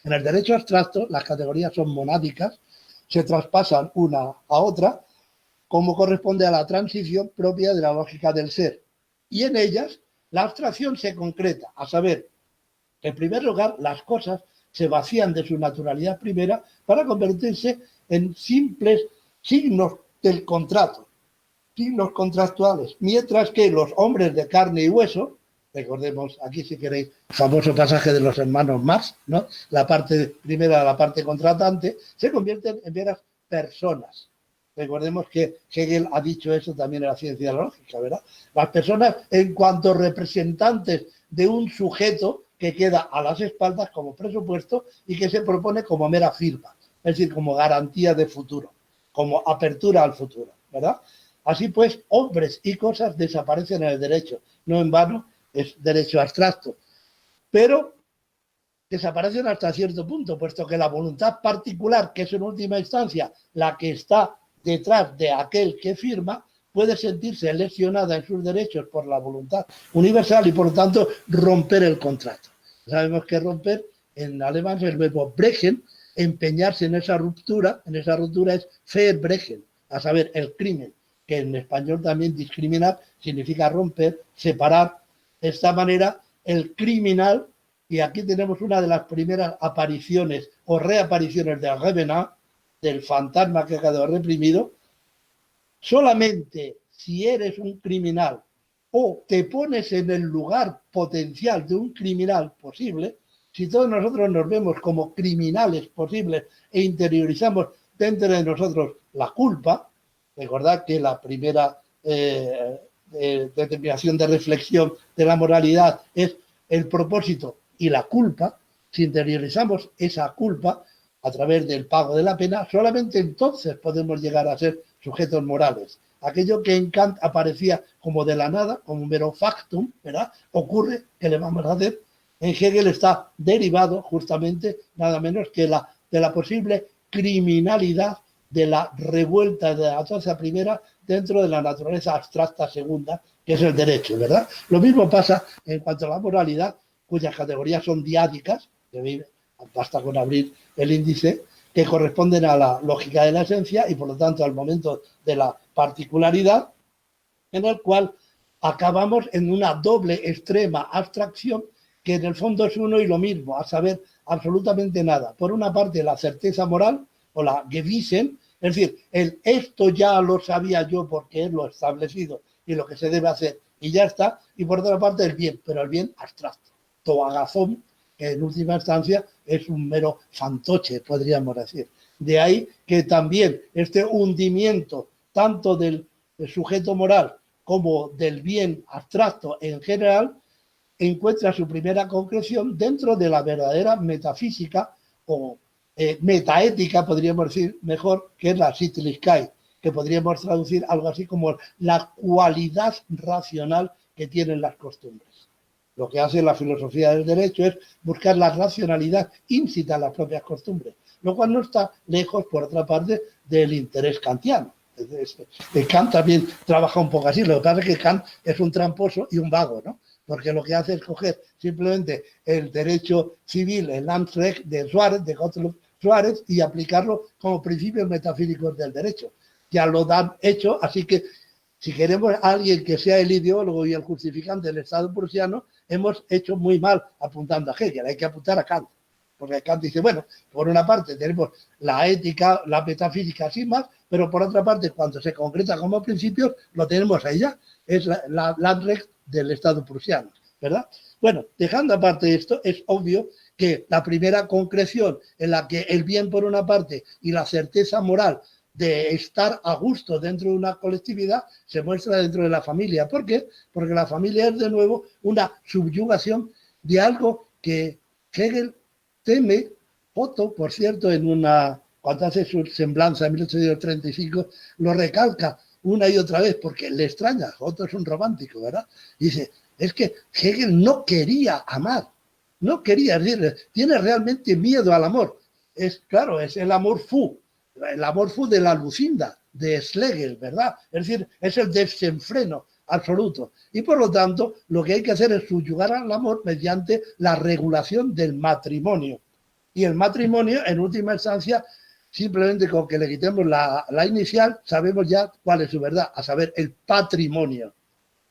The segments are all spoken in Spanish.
En el derecho abstracto las categorías son monádicas, se traspasan una a otra, como corresponde a la transición propia de la lógica del ser. Y en ellas la abstracción se concreta, a saber, en primer lugar, las cosas se vacían de su naturalidad primera para convertirse en simples signos del contrato, signos contractuales, mientras que los hombres de carne y hueso, recordemos aquí si queréis el famoso pasaje de los hermanos Marx, ¿no? La parte primera, la parte contratante, se convierten en veras personas. Recordemos que Hegel ha dicho eso también en la ciencia de la lógica, ¿verdad? Las personas en cuanto representantes de un sujeto que queda a las espaldas como presupuesto y que se propone como mera firma, es decir, como garantía de futuro, como apertura al futuro, ¿verdad? Así pues, hombres y cosas desaparecen en el derecho. No en vano es derecho abstracto. Pero desaparecen hasta cierto punto, puesto que la voluntad particular, que es en última instancia la que está detrás de aquel que firma, puede sentirse lesionada en sus derechos por la voluntad universal y, por lo tanto, romper el contrato. Sabemos que romper en alemán es el verbo brechen, empeñarse en esa ruptura es verbrechen, a saber, el crimen, que en español también discriminar significa romper, separar. De esta manera, el criminal, y aquí tenemos una de las primeras apariciones o reapariciones del Revenant, del fantasma que ha quedado reprimido, solamente si eres un criminal o te pones en el lugar potencial de un criminal posible, si todos nosotros nos vemos como criminales posibles e interiorizamos dentro de nosotros la culpa, recordad que la primera determinación de reflexión de la moralidad es el propósito y la culpa, si interiorizamos esa culpa a través del pago de la pena, solamente entonces podemos llegar a ser sujetos morales. Aquello que en Kant aparecía como de la nada, como un mero factum, ¿verdad? Ocurre, ¿qué le vamos a hacer? En Hegel está derivado justamente nada menos que de la posible criminalidad de la revuelta de la clase primera dentro de la naturaleza abstracta segunda, que es el derecho, ¿verdad? Lo mismo pasa en cuanto a la moralidad, cuyas categorías son diádicas, que basta con abrir el índice, que corresponden a la lógica de la esencia y por lo tanto al momento de la particularidad, en el cual acabamos en una doble extrema abstracción que en el fondo es uno y lo mismo, a saber absolutamente nada. Por una parte la certeza moral o la Gewissen, es decir, el esto ya lo sabía yo porque es lo establecido y lo que se debe hacer y ya está, y por otra parte el bien, pero el bien abstracto, toagazón, que en última instancia es un mero fantoche, podríamos decir. De ahí que también este hundimiento tanto del sujeto moral como del bien abstracto en general encuentra su primera concreción dentro de la verdadera metafísica o metaética, podríamos decir mejor, que es la Sittlichkeit, que podríamos traducir algo así como la cualidad racional que tienen las costumbres. Lo que hace la filosofía del derecho es buscar la racionalidad íncita en las propias costumbres, lo cual no está lejos, por otra parte, del interés kantiano. Kant también trabaja un poco así, lo que pasa es que Kant es un tramposo y un vago, ¿no? Porque lo que hace es coger simplemente el derecho civil, el Landrecht de Suárez, de Gottlob Suárez, y aplicarlo como principios metafísicos del derecho. Ya lo dan hecho, así que si queremos a alguien que sea el ideólogo y el justificante del Estado prusiano, hemos hecho muy mal apuntando a Hegel, hay que apuntar a Kant. Porque Kant dice, bueno, por una parte tenemos la ética, la metafísica sin más, pero por otra parte, cuando se concreta como principios, lo tenemos ahí ya. Es la Landrecht del Estado prusiano, ¿verdad? Bueno, dejando aparte esto, es obvio que la primera concreción en la que el bien por una parte y la certeza moral de estar a gusto dentro de una colectividad se muestra dentro de la familia. ¿Por qué? Porque la familia es de nuevo una subyugación de algo que Hegel teme. Otto, por cierto, cuando hace su semblanza en 1835, lo recalca una y otra vez porque le extraña. Otto es un romántico, ¿verdad? Y dice, es que Hegel no quería amar, no quería, es decir, tiene realmente miedo al amor. Claro, es el amor fu de la Lucinda, de Schlegel, ¿verdad? Es decir, es el desenfreno absoluto. Y por lo tanto, lo que hay que hacer es subyugar al amor mediante la regulación del matrimonio. Y el matrimonio, en última instancia, simplemente con que le quitemos la inicial, sabemos ya cuál es su verdad, a saber, el patrimonio.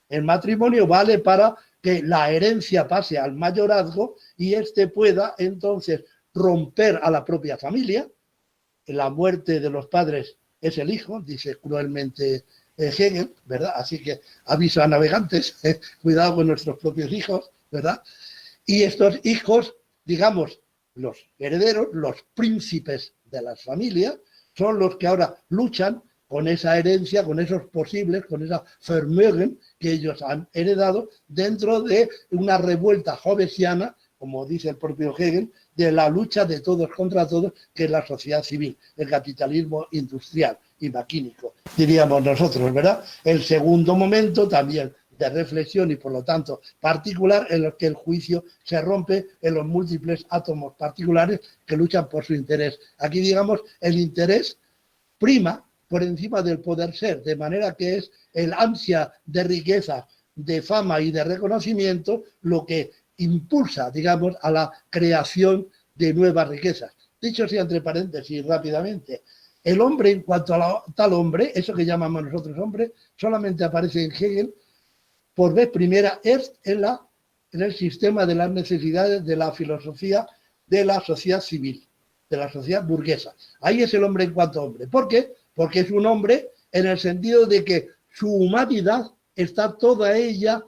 El matrimonio vale para que la herencia pase al mayorazgo y éste pueda entonces romper a la propia familia. La muerte de los padres es el hijo, dice cruelmente Hegel, ¿verdad? Así que aviso a navegantes, cuidado con nuestros propios hijos, ¿verdad? Y estos hijos, digamos, los herederos, los príncipes de las familias, son los que ahora luchan con esa herencia, con esos posibles, con esa Vermögen que ellos han heredado dentro de una revuelta jovesiana, como dice el propio Hegel, de la lucha de todos contra todos, que es la sociedad civil, el capitalismo industrial y maquínico, diríamos nosotros, ¿verdad? El segundo momento también de reflexión y por lo tanto particular en el que el juicio se rompe en los múltiples átomos particulares que luchan por su interés. Aquí, digamos, el interés prima por encima del poder ser, de manera que es el ansia de riqueza, de fama y de reconocimiento lo que impulsa, digamos, a la creación de nuevas riquezas. Dicho así, entre paréntesis, rápidamente, el hombre, en cuanto a tal hombre, eso que llamamos nosotros hombre, solamente aparece en Hegel por vez primera es en el sistema de las necesidades de la filosofía de la sociedad civil, de la sociedad burguesa. Ahí es el hombre en cuanto a hombre. ¿Por qué? Porque es un hombre en el sentido de que su humanidad está toda ella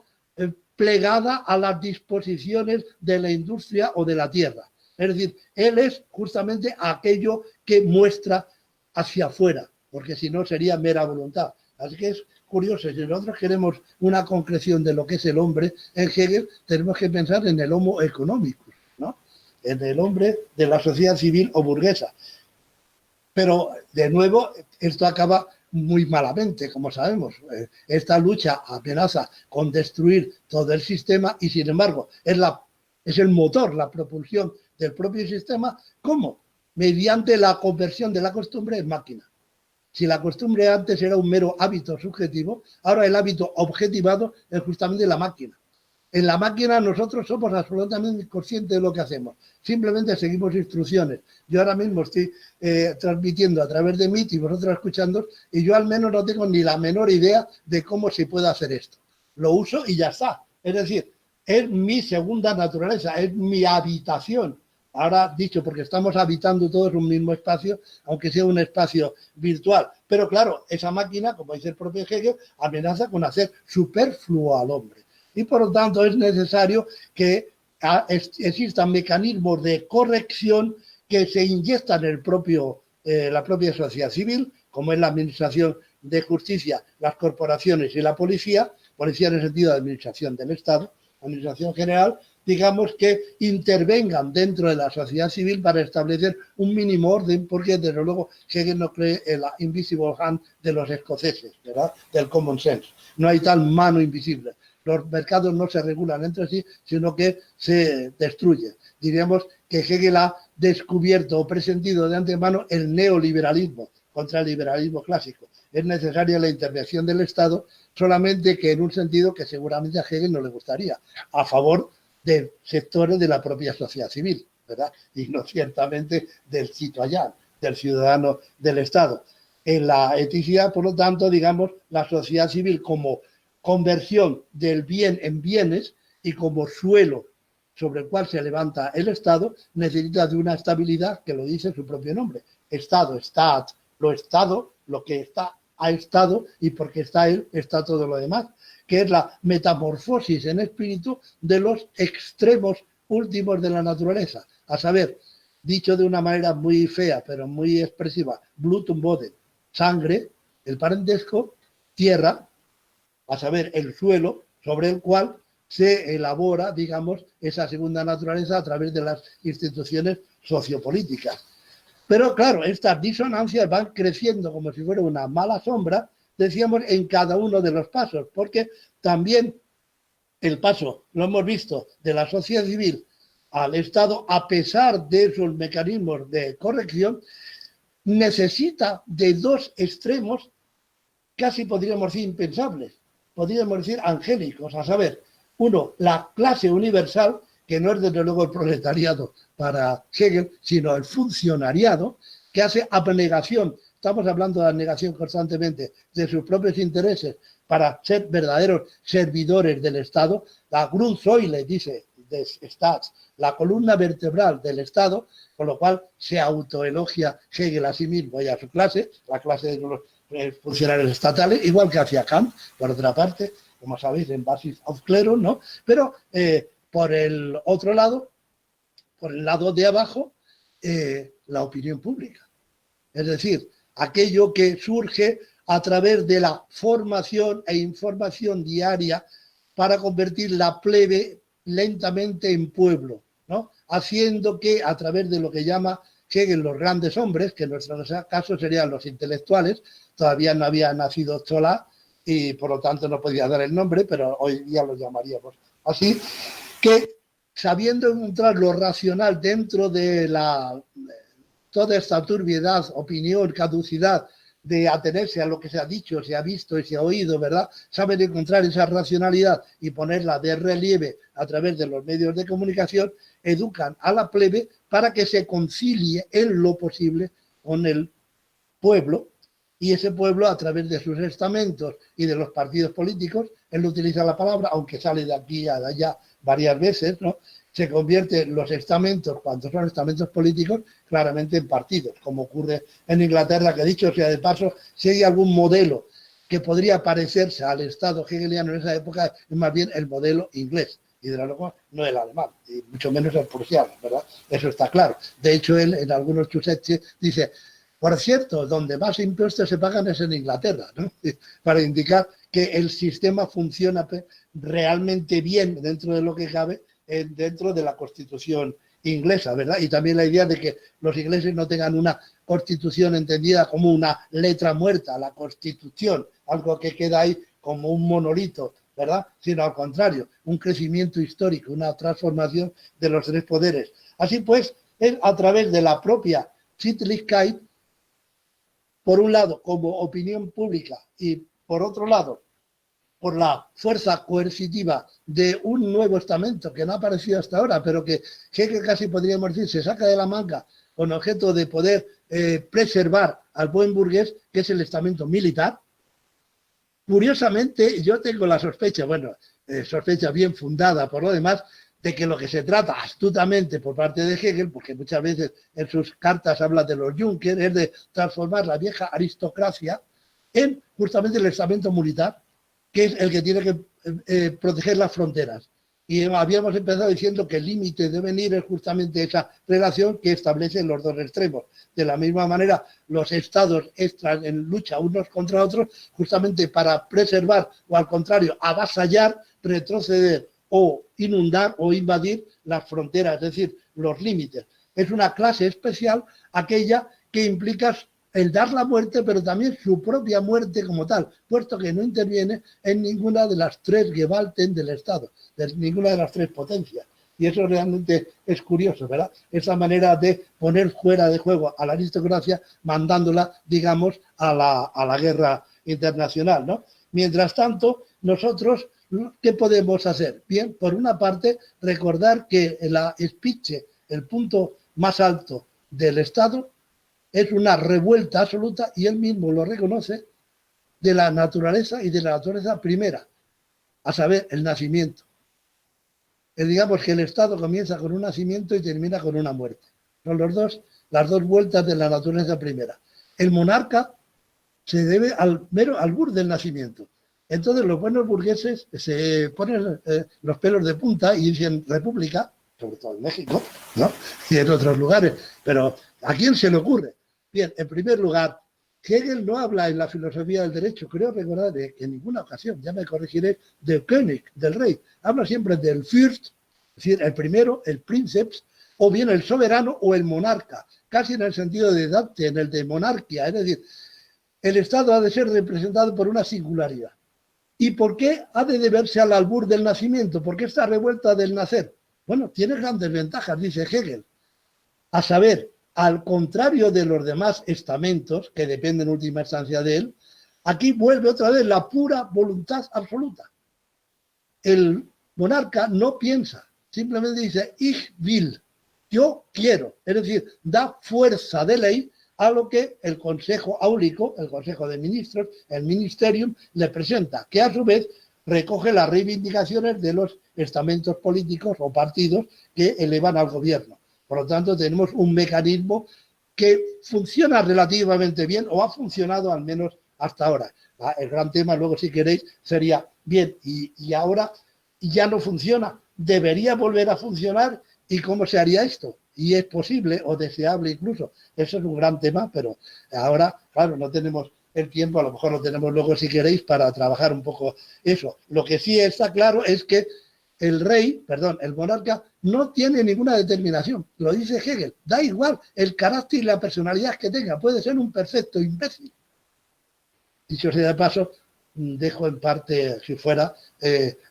plegada a las disposiciones de la industria o de la tierra. Es decir, él es justamente aquello que muestra hacia afuera, porque si no sería mera voluntad. Así que es curioso, si nosotros queremos una concreción de lo que es el hombre en Hegel, tenemos que pensar en el homo economicus, ¿no? En el hombre de la sociedad civil o burguesa. Pero, de nuevo, esto acaba muy malamente, como sabemos. Esta lucha amenaza con destruir todo el sistema y, sin embargo, es el motor, la propulsión del propio sistema. ¿Cómo? Mediante la conversión de la costumbre en máquina. Si la costumbre antes era un mero hábito subjetivo, ahora el hábito objetivado es justamente la máquina. En la máquina nosotros somos absolutamente conscientes de lo que hacemos. Simplemente seguimos instrucciones. Yo ahora mismo estoy transmitiendo a través de Meet y vosotros escuchando, y yo al menos no tengo ni la menor idea de cómo se puede hacer esto. Lo uso y ya está. Es decir, es mi segunda naturaleza, es mi habitación. Ahora dicho, porque estamos habitando todos un mismo espacio, aunque sea un espacio virtual. Pero claro, esa máquina, como dice el propio Hegel, amenaza con hacer superfluo al hombre. Y por lo tanto es necesario que existan mecanismos de corrección que se inyectan en la propia sociedad civil, como es la administración de justicia, las corporaciones y la policía en el sentido de administración del Estado, administración general, digamos que intervengan dentro de la sociedad civil para establecer un mínimo orden, porque desde luego Hegel no cree en la invisible hand de los escoceses, ¿verdad? Del common sense. No hay tal mano invisible. Los mercados no se regulan entre sí, sino que se destruyen. Diríamos que Hegel ha descubierto o presentido de antemano el neoliberalismo contra el liberalismo clásico. Es necesaria la intervención del Estado, solamente que en un sentido que seguramente a Hegel no le gustaría, a favor de sectores de la propia sociedad civil, ¿verdad? Y no ciertamente del citoyen, del ciudadano del Estado. En la eticidad, por lo tanto, digamos, la sociedad civil como conversión del bien en bienes y como suelo sobre el cual se levanta el Estado, necesita de una estabilidad que lo dice su propio nombre. Estado, Staat, lo que está ha estado, y porque está él, está todo lo demás, que es la metamorfosis en espíritu de los extremos últimos de la naturaleza. A saber, dicho de una manera muy fea, pero muy expresiva, Blut und Boden, sangre, el parentesco, tierra, a saber, el suelo sobre el cual se elabora, digamos, esa segunda naturaleza a través de las instituciones sociopolíticas. Pero claro, estas disonancias van creciendo como si fuera una mala sombra, decíamos, en cada uno de los pasos, porque también el paso, lo hemos visto, de la sociedad civil al Estado, a pesar de sus mecanismos de corrección, necesita de dos extremos, casi podríamos decir impensables, podríamos decir angélicos, a saber, uno, la clase universal, que no es desde luego el proletariado para Hegel, sino el funcionariado, que hace abnegación. Estamos hablando de abnegación constantemente de sus propios intereses para ser verdaderos servidores del Estado. La Grundsäule, dice, de Staats, la columna vertebral del Estado, con lo cual se autoelogia Hegel a sí mismo y a su clase, la clase de los funcionarios estatales, igual que hacía Kant, por otra parte, como sabéis, en Basis of Clero, ¿no? Pero por el otro lado, por el lado de abajo, la opinión pública. Es decir, aquello que surge a través de la formación e información diaria para convertir la plebe lentamente en pueblo, ¿no? Haciendo que a través de lo que llama Hegel los grandes hombres, que en nuestro caso serían los intelectuales, todavía no había nacido Zola y por lo tanto no podía dar el nombre, pero hoy día lo llamaríamos así, que sabiendo encontrar lo racional dentro de toda esta turbiedad, opinión, caducidad, de atenerse a lo que se ha dicho, se ha visto y se ha oído, ¿verdad? Saben encontrar esa racionalidad y ponerla de relieve a través de los medios de comunicación, educan a la plebe para que se concilie en lo posible con el pueblo, y ese pueblo a través de sus estamentos y de los partidos políticos, él utiliza la palabra, aunque sale de aquí a allá varias veces, ¿no? Se convierte los estamentos, cuando son estamentos políticos, claramente en partidos, como ocurre en Inglaterra, que dicho sea de paso, si hay algún modelo que podría parecerse al Estado hegeliano en esa época, es más bien el modelo inglés, y de la lengua no el alemán, y mucho menos el prusiano, ¿verdad? Eso está claro. De hecho, él en algunos chuseches dice, por cierto, donde más impuestos se pagan es en Inglaterra, ¿no? Para indicar que el sistema funciona realmente bien dentro de lo que cabe, dentro de la Constitución inglesa, ¿verdad? Y también la idea de que los ingleses no tengan una Constitución entendida como una letra muerta, la Constitución, algo que queda ahí como un monolito, ¿verdad? Sino al contrario, un crecimiento histórico, una transformación de los tres poderes. Así pues, es a través de la propia Sittlichkeit, por un lado, como opinión pública y por otro lado, por la fuerza coercitiva de un nuevo estamento que no ha aparecido hasta ahora, pero que casi podríamos decir se saca de la manga con objeto de poder preservar al buen burgués, que es el estamento militar. Curiosamente, yo tengo la sospecha, sospecha bien fundada por lo demás, de que lo que se trata astutamente por parte de Hegel, porque muchas veces en sus cartas habla de los Junkers, es de transformar la vieja aristocracia en justamente el estamento militar, que es el que tiene que proteger las fronteras. Y habíamos empezado diciendo que el límite de venir es justamente esa relación que establecen los dos extremos. De la misma manera, los estados entran en lucha unos contra otros justamente para preservar o, al contrario, avasallar, retroceder o inundar o invadir las fronteras, es decir, los límites. Es una clase especial aquella que implica el dar la muerte, pero también su propia muerte como tal, puesto que no interviene en ninguna de las tres Gewalten del Estado, de ninguna de las tres potencias. Y eso realmente es curioso, ¿verdad? Esa manera de poner fuera de juego a la aristocracia, mandándola, digamos, a la guerra internacional, ¿no? Mientras tanto, nosotros, ¿qué podemos hacer? Bien, por una parte, recordar que la Spitze, el punto más alto del Estado, es una revuelta absoluta, y él mismo lo reconoce, de la naturaleza y de la naturaleza primera, a saber, el nacimiento. Digamos que el Estado comienza con un nacimiento y termina con una muerte. Son las dos vueltas de la naturaleza primera. El monarca se debe al mero albur del nacimiento. Entonces los buenos burgueses se ponen los pelos de punta y dicen república, sobre todo en México, ¿no? Y en otros lugares. Pero ¿a quién se le ocurre? Bien, en primer lugar, Hegel no habla en la filosofía del derecho, creo recordar que en ninguna ocasión, ya me corregiré, del König, del rey. Habla siempre del Fürst, es decir, el primero, el Princeps, o bien el soberano o el monarca, casi en el sentido de Dante, en el de monarquía, es decir, el Estado ha de ser representado por una singularidad. ¿Y por qué ha de deberse al albur del nacimiento? ¿Por qué esta revuelta del nacer? Bueno, tiene grandes ventajas, dice Hegel, a saber, al contrario de los demás estamentos, que dependen en última instancia de él, aquí vuelve otra vez la pura voluntad absoluta. El monarca no piensa, simplemente dice ich will, yo quiero, es decir, da fuerza de ley a lo que el Consejo Áulico, el Consejo de Ministros, el Ministerium, le presenta, que a su vez recoge las reivindicaciones de los estamentos políticos o partidos que elevan al gobierno. Por lo tanto, tenemos un mecanismo que funciona relativamente bien o ha funcionado al menos hasta ahora. El gran tema, luego si queréis, sería, bien, y ahora ya no funciona, debería volver a funcionar, ¿y cómo se haría esto? Y es posible o deseable incluso. Eso es un gran tema, pero ahora, claro, no tenemos el tiempo, a lo mejor lo tenemos luego si queréis para trabajar un poco eso. Lo que sí está claro es que el monarca no tiene ninguna determinación. Lo dice Hegel, da igual el carácter y la personalidad que tenga, puede ser un perfecto imbécil. Dicho sea de paso, dejo en parte, si fuera,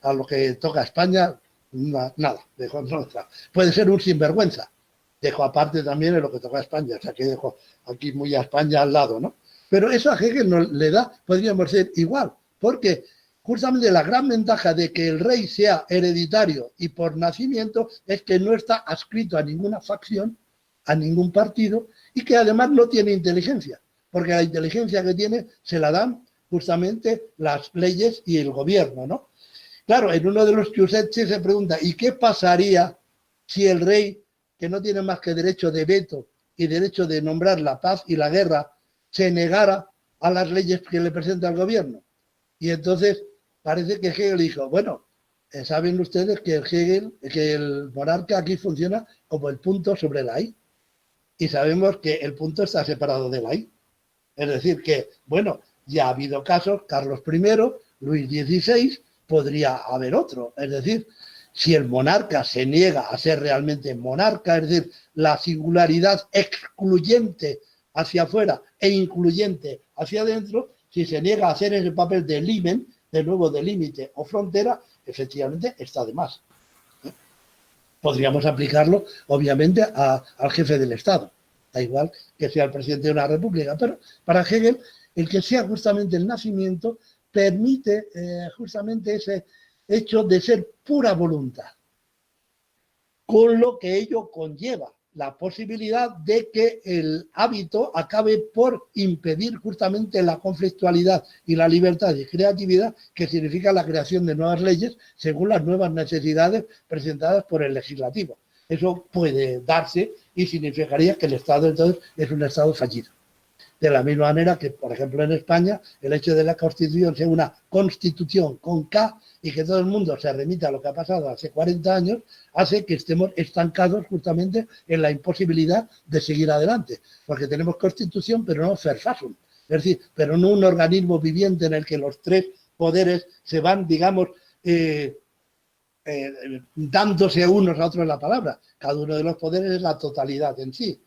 a lo que toca a España, nada, dejo en otra. Puede ser un sinvergüenza. Dejo aparte también en lo que toca a España, o sea que dejo aquí muy a España al lado, ¿no? Pero eso a Hegel nos le da, podríamos ser igual, porque justamente la gran ventaja de que el rey sea hereditario y por nacimiento es que no está adscrito a ninguna facción, a ningún partido, y que además no tiene inteligencia, porque la inteligencia que tiene se la dan justamente las leyes y el gobierno, ¿no? Claro, en uno de los Chiusetti se pregunta, ¿y qué pasaría si el rey, que no tiene más que derecho de veto y derecho de nombrar la paz y la guerra, se negara a las leyes que le presenta el gobierno? Y entonces parece que Hegel dijo, bueno, saben ustedes que el monarca aquí funciona como el punto sobre la I. Y sabemos que el punto está separado de la I. Es decir, que, bueno, ya ha habido casos, Carlos I, Luis XVI, podría haber otro. Es decir, si el monarca se niega a ser realmente monarca, es decir, la singularidad excluyente hacia afuera e incluyente hacia adentro, si se niega a hacer ese papel de limen, de nuevo de límite o frontera, efectivamente está de más. Podríamos aplicarlo, obviamente, al jefe del Estado. Da igual que sea el presidente de una república, pero para Hegel, el que sea justamente el nacimiento permite justamente ese hecho de ser pura voluntad, con lo que ello conlleva la posibilidad de que el hábito acabe por impedir justamente la conflictualidad y la libertad y creatividad que significa la creación de nuevas leyes según las nuevas necesidades presentadas por el legislativo. Eso puede darse y significaría que el Estado entonces es un Estado fallido. De la misma manera que, por ejemplo, en España, el hecho de la Constitución sea una Constitución con K y que todo el mundo se remita a lo que ha pasado hace 40 años, hace que estemos estancados justamente en la imposibilidad de seguir adelante. Porque tenemos Constitución, pero no Verfassung. Es decir, pero no un organismo viviente en el que los tres poderes se van, digamos, dándose unos a otros la palabra. Cada uno de los poderes es la totalidad en sí.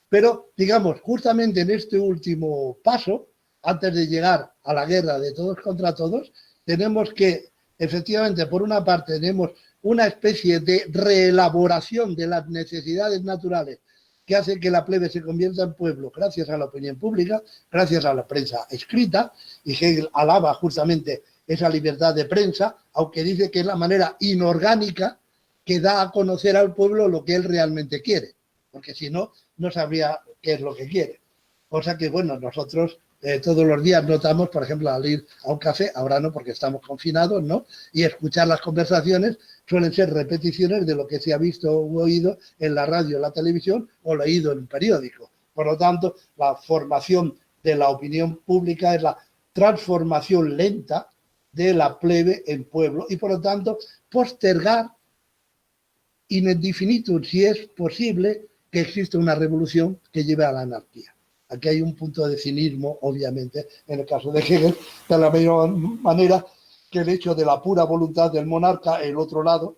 Pero, digamos, justamente en este último paso, antes de llegar a la guerra de todos contra todos, tenemos que, efectivamente, por una parte, tenemos una especie de reelaboración de las necesidades naturales que hace que la plebe se convierta en pueblo gracias a la opinión pública, gracias a la prensa escrita, y Hegel alaba justamente esa libertad de prensa, aunque dice que es la manera inorgánica que da a conocer al pueblo lo que él realmente quiere, porque si no, no sabría qué es lo que quiere. Cosa que, bueno, nosotros todos los días notamos, por ejemplo, al ir a un café, ahora no porque estamos confinados, ¿no? Y escuchar las conversaciones suelen ser repeticiones de lo que se ha visto o oído en la radio, en la televisión o leído en un periódico. Por lo tanto, la formación de la opinión pública es la transformación lenta de la plebe en pueblo y, por lo tanto, postergar in indefinitum, si es posible, que existe una revolución que lleve a la anarquía. Aquí hay un punto de cinismo, obviamente, en el caso de Hegel, de la misma manera que el hecho de la pura voluntad del monarca, el otro lado,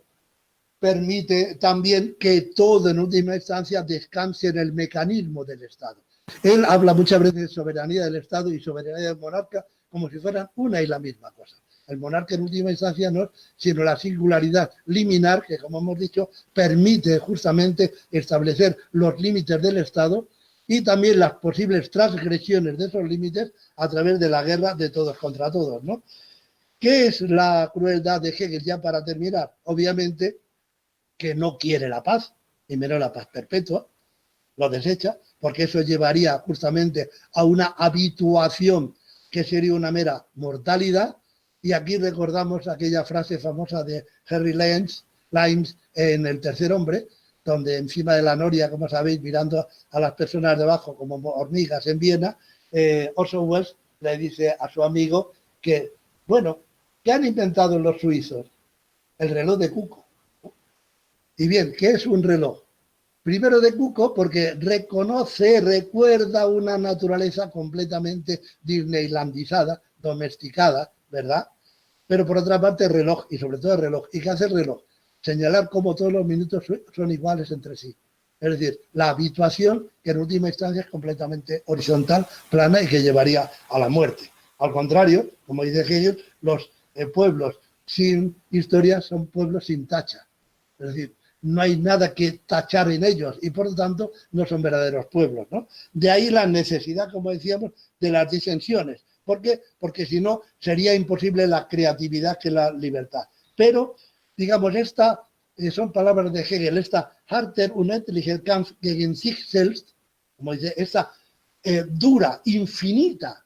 permite también que todo, en última instancia, descanse en el mecanismo del Estado. Él habla muchas veces de soberanía del Estado y soberanía del monarca como si fueran una y la misma cosa. El monarca en última instancia no es sino la singularidad liminar que, como hemos dicho, permite justamente establecer los límites del Estado y también las posibles transgresiones de esos límites a través de la guerra de todos contra todos, ¿no? ¿Qué es la crueldad de Hegel ya para terminar? Obviamente que no quiere la paz, y menos la paz perpetua, lo desecha, porque eso llevaría justamente a una habituación que sería una mera mortalidad. Y aquí recordamos aquella frase famosa de Henry Limes en El tercer hombre, donde encima de la noria, como sabéis, mirando a las personas debajo como hormigas en Viena, Orson Welles le dice a su amigo que, bueno, ¿qué han inventado los suizos? El reloj de cuco. Y bien, ¿qué es un reloj? Primero de cuco porque recuerda una naturaleza completamente disneylandizada, domesticada, ¿verdad? Pero por otra parte reloj, y sobre todo el reloj. ¿Y qué hace el reloj? Señalar cómo todos los minutos son iguales entre sí. Es decir, la habituación que en última instancia es completamente horizontal, plana y que llevaría a la muerte. Al contrario, como dice Hegel, los pueblos sin historia son pueblos sin tacha. Es decir, no hay nada que tachar en ellos y por lo tanto no son verdaderos pueblos, ¿no? De ahí la necesidad, como decíamos, de las disensiones. ¿Por qué? Porque si no sería imposible la creatividad que la libertad. Pero, digamos, son palabras de Hegel, esta harter unendliche Kampf gegen sich selbst, como dice, esta dura, infinita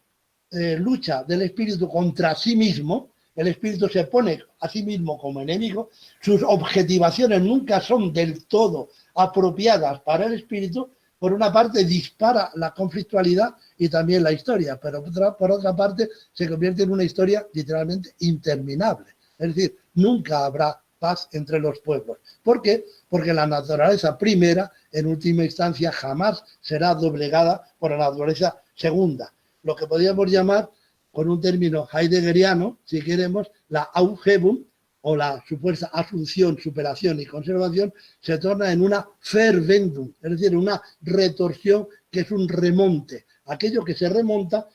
lucha del espíritu contra sí mismo. El espíritu se pone a sí mismo como enemigo, sus objetivaciones nunca son del todo apropiadas para el espíritu. Por una parte dispara la conflictualidad y también la historia, pero por otra parte se convierte en una historia literalmente interminable. Es decir, nunca habrá paz entre los pueblos. ¿Por qué? Porque la naturaleza primera, en última instancia, jamás será doblegada por la naturaleza segunda. Lo que podríamos llamar, con un término heideggeriano, si queremos, la Aufhebung, o la supuesta asunción, superación y conservación, se torna en una Verwendung, es decir, una retorsión que es un remonte. Aquello que se remonta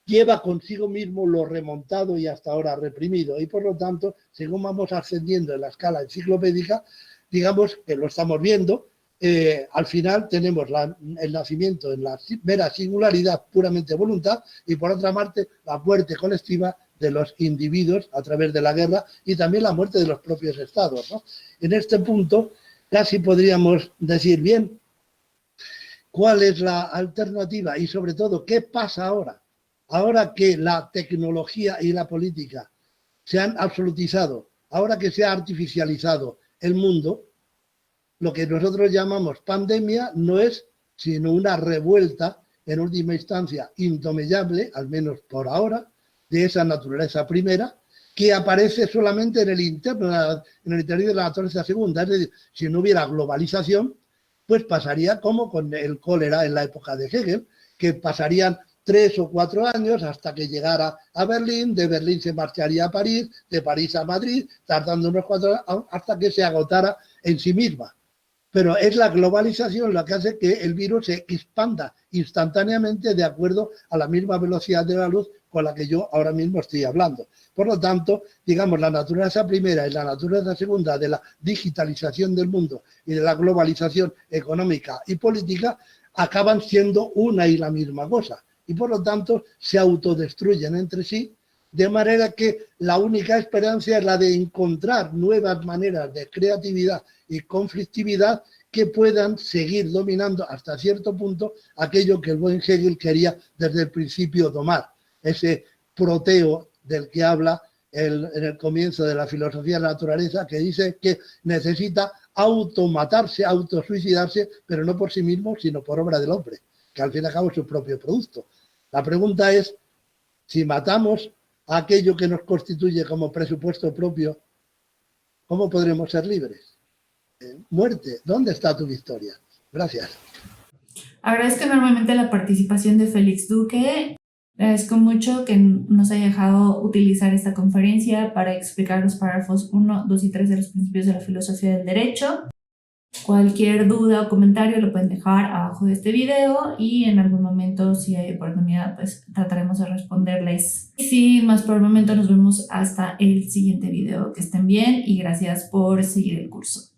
lleva consigo mismo lo remontado y hasta ahora reprimido. Y por lo tanto, según vamos ascendiendo en la escala enciclopédica, digamos que lo estamos viendo, al final tenemos el nacimiento en la mera singularidad, puramente voluntad, y por otra parte la muerte colectiva de los individuos a través de la guerra y también la muerte de los propios estados, ¿no? En este punto casi podríamos decir, bien, ¿cuál es la alternativa? Y sobre todo, ¿qué pasa ahora? Ahora que la tecnología y la política se han absolutizado, ahora que se ha artificializado el mundo, lo que nosotros llamamos pandemia no es sino una revuelta, en última instancia, indomellable, al menos por ahora, de esa naturaleza primera, que aparece solamente en el interno, en el interior de la naturaleza segunda. Es decir, si no hubiera globalización, pues pasaría como con el cólera en la época de Hegel, que pasarían 3 o 4 años hasta que llegara a Berlín, de Berlín se marcharía a París, de París a Madrid, tardando unos 4 años hasta que se agotara en sí misma. Pero es la globalización la que hace que el virus se expanda instantáneamente de acuerdo a la misma velocidad de la luz con la que yo ahora mismo estoy hablando. Por lo tanto, digamos, la naturaleza primera y la naturaleza segunda de la digitalización del mundo y de la globalización económica y política acaban siendo una y la misma cosa. Y por lo tanto, se autodestruyen entre sí, de manera que la única esperanza es la de encontrar nuevas maneras de creatividad y conflictividad que puedan seguir dominando hasta cierto punto aquello que el buen Hegel quería desde el principio domar. Ese proteo del que habla en el comienzo de la filosofía de la naturaleza, que dice que necesita automatarse, autosuicidarse, pero no por sí mismo, sino por obra del hombre, que al fin y al cabo es su propio producto. La pregunta es, si matamos a aquello que nos constituye como presupuesto propio, ¿cómo podremos ser libres? Muerte, ¿dónde está tu victoria? Gracias. Agradezco enormemente la participación de Félix Duque. Agradezco mucho que nos haya dejado utilizar esta conferencia para explicar los párrafos 1, 2 y 3 de los principios de la filosofía del derecho. Cualquier duda o comentario lo pueden dejar abajo de este video y en algún momento, si hay oportunidad, pues trataremos de responderles. Y sin más por el momento, nos vemos hasta el siguiente video. Que estén bien y gracias por seguir el curso.